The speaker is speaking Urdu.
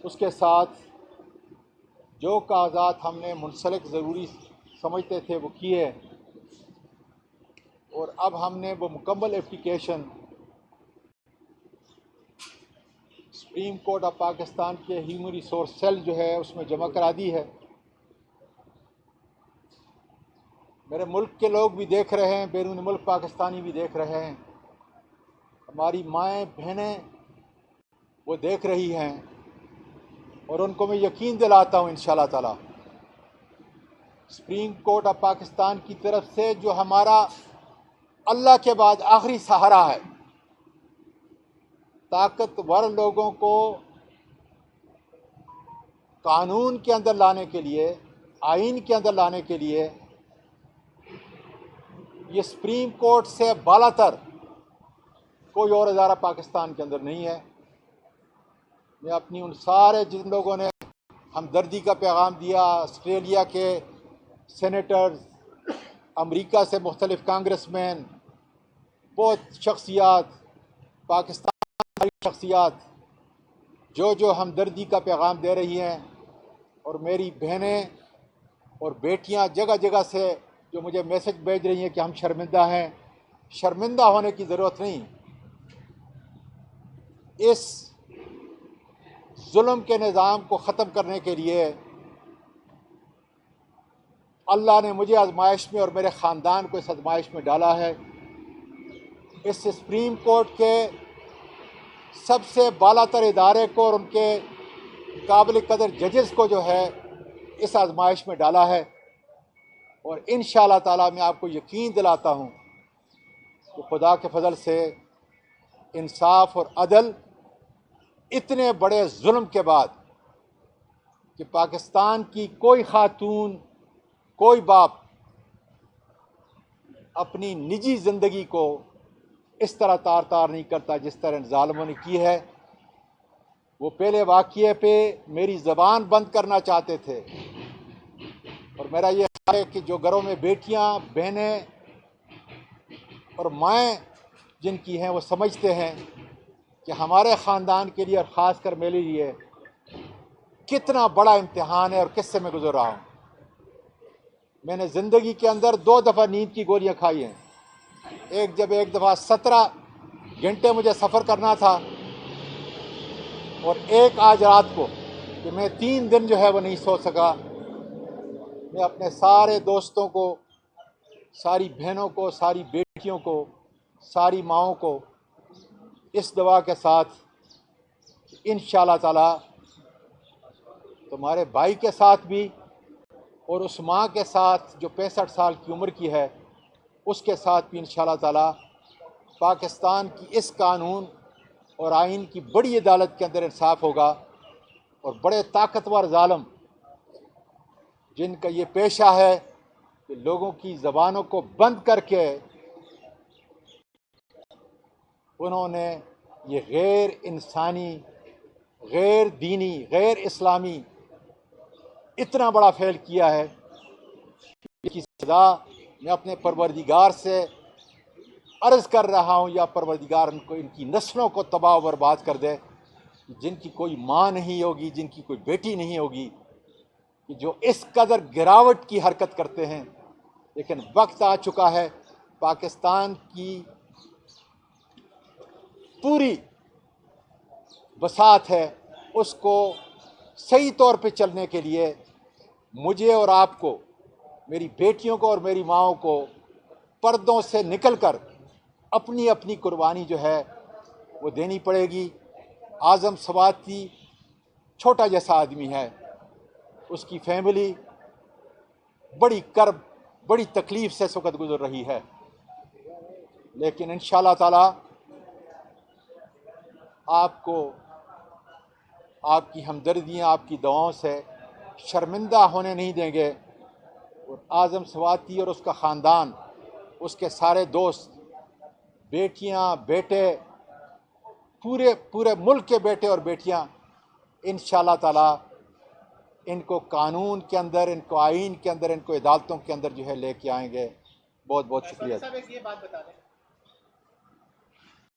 اس کے ساتھ جو کاغذات ہم نے منسلک ضروری سمجھتے تھے وہ کیے، اور اب ہم نے وہ مکمل application supreme court of Pakistan کے ہیومن ریسورس سیل جو ہے اس میں جمع کرا دی ہے۔ میرے ملک کے لوگ بھی دیکھ رہے ہیں، بیرون ملک پاکستانی بھی دیکھ رہے ہیں، ہماری مائیں بہنیں وہ دیکھ رہی ہیں، اور ان کو میں یقین دلاتا ہوں انشاءاللہ تعالی سپریم کورٹ آف پاکستان کی طرف سے جو ہمارا اللہ کے بعد آخری سہارا ہے، طاقتور لوگوں کو قانون کے اندر لانے کے لیے، آئین کے اندر لانے کے لیے، یہ سپریم کورٹ سے بالا تر کوئی اور ادارہ پاکستان کے اندر نہیں ہے۔ میں اپنی ان سارے جن لوگوں نے ہمدردی کا پیغام دیا، آسٹریلیا کے سینیٹرز، امریکہ سے مختلف کانگریس مین، بہت شخصیات، پاکستان کی شخصیات جو ہمدردی کا پیغام دے رہی ہیں، اور میری بہنیں اور بیٹیاں جگہ جگہ سے جو مجھے میسج بھیج رہی ہیں کہ ہم شرمندہ ہیں، شرمندہ ہونے کی ضرورت نہیں۔ اس ظلم کے نظام کو ختم کرنے کے لیے اللہ نے مجھے آزمائش میں اور میرے خاندان کو اس آزمائش میں ڈالا ہے۔ اس سپریم کورٹ کے سب سے بالا تر ادارے کو اور ان کے قابل قدر ججز کو جو ہے اس آزمائش میں ڈالا ہے، اور انشاءاللہ تعالی میں آپ کو یقین دلاتا ہوں کہ خدا کے فضل سے انصاف اور عدل اتنے بڑے ظلم کے بعد کہ پاکستان کی کوئی خاتون، کوئی باپ اپنی نجی زندگی کو اس طرح تار تار نہیں کرتا جس طرح ان ظالموں نے کی ہے۔ وہ پہلے واقعے پہ میری زبان بند کرنا چاہتے تھے، اور میرا یہ خیال ہے کہ جو گھروں میں بیٹیاں، بہنیں اور مائیں جن کی ہیں وہ سمجھتے ہیں کہ ہمارے خاندان کے لیے اور خاص کر میرے لیے کتنا بڑا امتحان ہے اور کس سے میں گزر رہا ہوں۔ میں نے زندگی کے اندر 2 دفعہ نیند کی گولیاں کھائی ہیں۔ ایک دفعہ 17 گھنٹے مجھے سفر کرنا تھا، اور ایک آج رات کو کہ میں 3 دن جو ہے وہ نہیں سو سکا۔ میں اپنے سارے دوستوں کو، ساری بہنوں کو، ساری بیٹیوں کو، ساری ماؤں کو اس دعا کے ساتھ انشاءاللہ تعالی تمہارے بھائی کے ساتھ بھی، اور اس ماں کے ساتھ جو 65 سال کی عمر کی ہے اس کے ساتھ بھی انشاءاللہ تعالی پاکستان کی اس قانون اور آئین کی بڑی عدالت کے اندر انصاف ہوگا، اور بڑے طاقتور ظالم جن کا یہ پیشہ ہے کہ لوگوں کی زبانوں کو بند کر کے انہوں نے یہ غیر انسانی، غیر دینی، غیر اسلامی اتنا بڑا فعل کیا ہے کہ سزا میں اپنے پروردگار سے عرض کر رہا ہوں، یا پروردگار ان کو، ان کی نسلوں کو تباہ و برباد کر دے، جن کی کوئی ماں نہیں ہوگی، جن کی کوئی بیٹی نہیں ہوگی، کہ جو اس قدر گراوٹ کی حرکت کرتے ہیں۔ لیکن وقت آ چکا ہے، پاکستان کی پوری بساط ہے، اس کو صحیح طور پہ چلنے کے لیے مجھے اور آپ کو، میری بیٹیوں کو اور میری ماؤں کو پردوں سے نکل کر اپنی اپنی قربانی جو ہے وہ دینی پڑے گی۔ اعظم سواتی چھوٹا جیسا آدمی ہے، اس کی فیملی بڑی کرب، بڑی تکلیف سے اس وقت گزر رہی ہے، لیکن انشاءاللہ تعالی آپ کو آپ کی ہمدردیاں، آپ کی دعاؤں سے شرمندہ ہونے نہیں دیں گے، اور اعظم سواتی اور اس کا خاندان، اس کے سارے دوست، بیٹیاں، بیٹے، پورے ملک کے بیٹے اور بیٹیاں انشاءاللہ تعالی ان کو قانون کے اندر، ان کو آئین کے اندر، ان کو عدالتوں کے اندر جو ہے لے کے آئیں گے۔ بہت بہت شکریہ۔